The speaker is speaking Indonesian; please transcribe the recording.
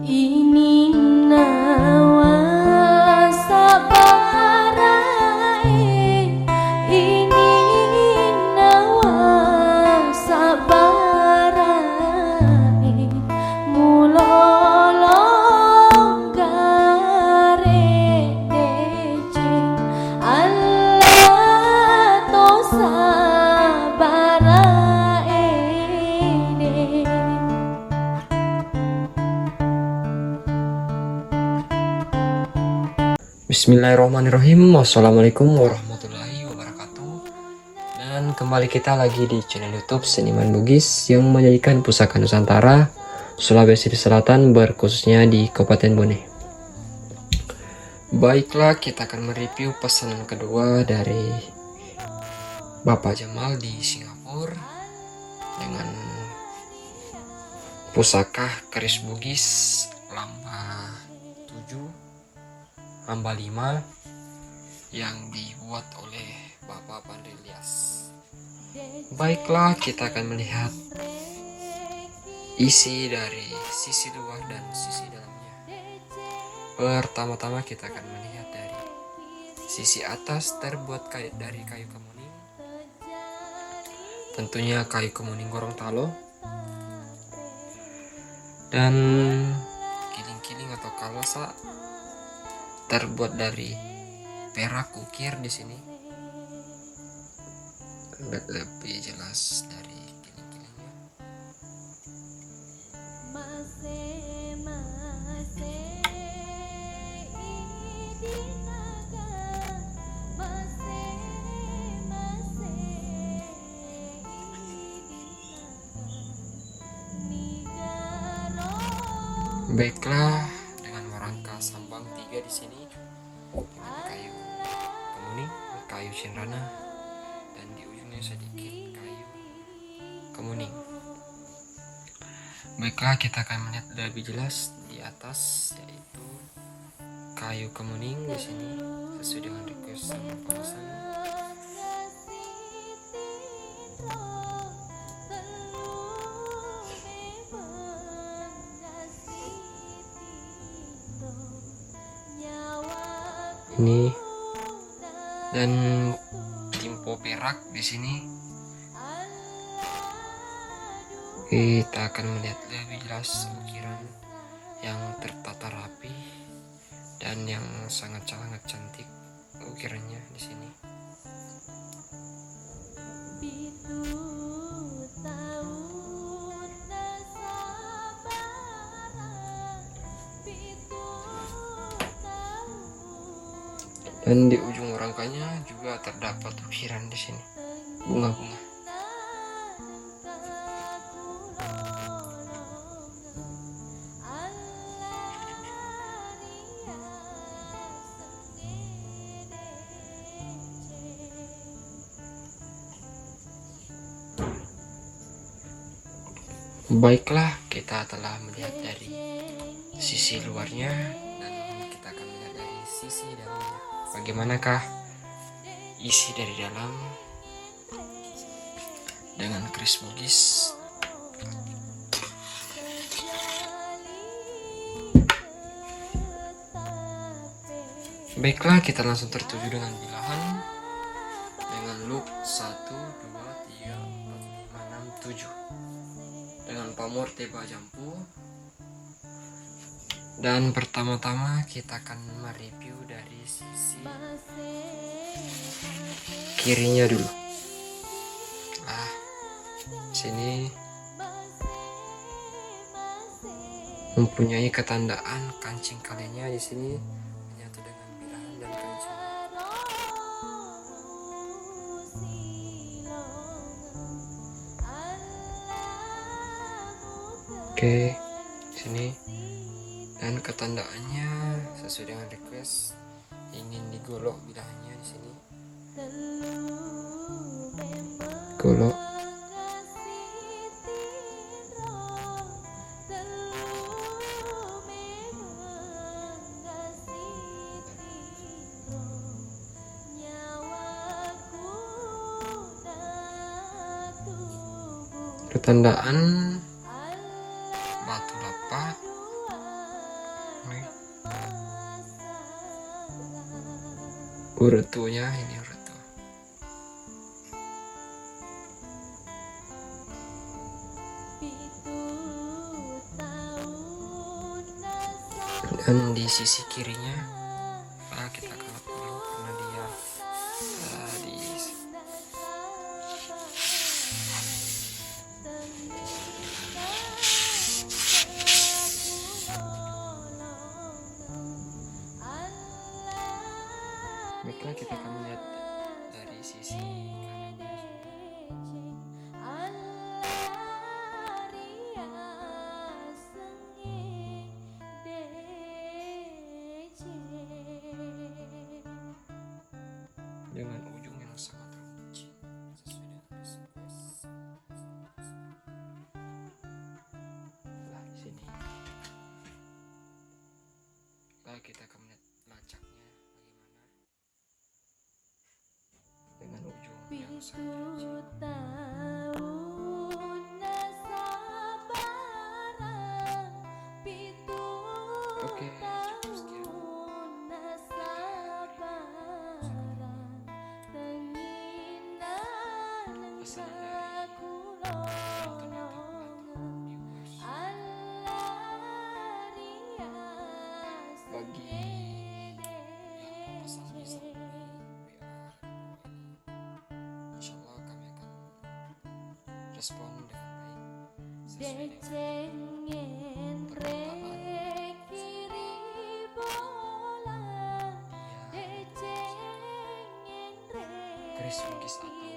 Ini nawa sabarae, ini nawa sabarae, mulolong gare dece, Allah to sabarae de. Bismillahirrahmanirrahim. Wassalamualaikum warahmatullahi wabarakatuh. Dan kembali kita lagi di channel YouTube Seniman Bugis yang menyajikan pusaka Nusantara, Sulawesi Selatan, berkhususnya di Kabupaten Bone. Baiklah, kita akan mereview pesanan kedua dari Bapak Jamal di Singapura dengan pusaka keris Bugis lamba 7 lamba 5 yang dibuat oleh Bapak Pandrilyas. Baiklah, kita akan melihat isi dari sisi luar dan sisi dalamnya. Pertama-tama kita akan melihat dari sisi atas, terbuat dari kayu kemuning, tentunya kayu kemuning Gorontalo, dan kiling-kiling atau kalasa terbuat dari perak ukir di sini. Lebih jelas dari kiling-kilingnya. Baiklah, dengan merangka sambang 3 di sini, dengan kayu kemuning, kayu cendana, dan di ujungnya sedikit kayu kemuning. Baiklah, kita akan melihat lebih jelas di atas, yaitu kayu kemuning di sini sesuai dengan request sama pemesan. Ini dan timpo perak di sini. Kita akan melihat lebih jelas ukiran yang tertata rapi dan yang sangat-sangat cantik ukirannya di sini. Dan di ujung rangkanya juga terdapat ukiran di sini, bunga-bunga. Baiklah, kita telah melihat dari sisi luarnya dan kita akan melihat dari sisi dalamnya. Bagaimanakah isi dari dalam dengan keris Bugis? Baiklah, kita langsung tertuju dengan bilahan dengan loop 1, 2, 3, 4, 5, 6, 7 dengan pamor teba jampu. Dan pertama-tama kita akan mereview dari sisi kirinya dulu. Sini mempunyai ketandaan kancing kalinya di sini menyatu dengan bilahan dan kancing. Oke, sini. Dan ketandaannya sesuai dengan request, ingin digolok bilahannya di sini. Golok. Ketandaan batu lapak nih. Urutunya ini urutu. Dan di sisi kirinya kita kelap dulu karena dia di baiklah, kita akan melihat dari sisi kanan. Dengan ujung yang sangat runcing sesuai dengan bisnis. Nah, di sini. Lalu kita akan melihat lacaknya bagaimana dengan ujung yang sangat runcing. Oke, cukup sekian. Pesanan dari penonton YouTube viewers. Bagi yang pesan bisa hubungi WA Insyaallah kami akan respon dengan baik sesuai dengan permintaan Chris Bugis atau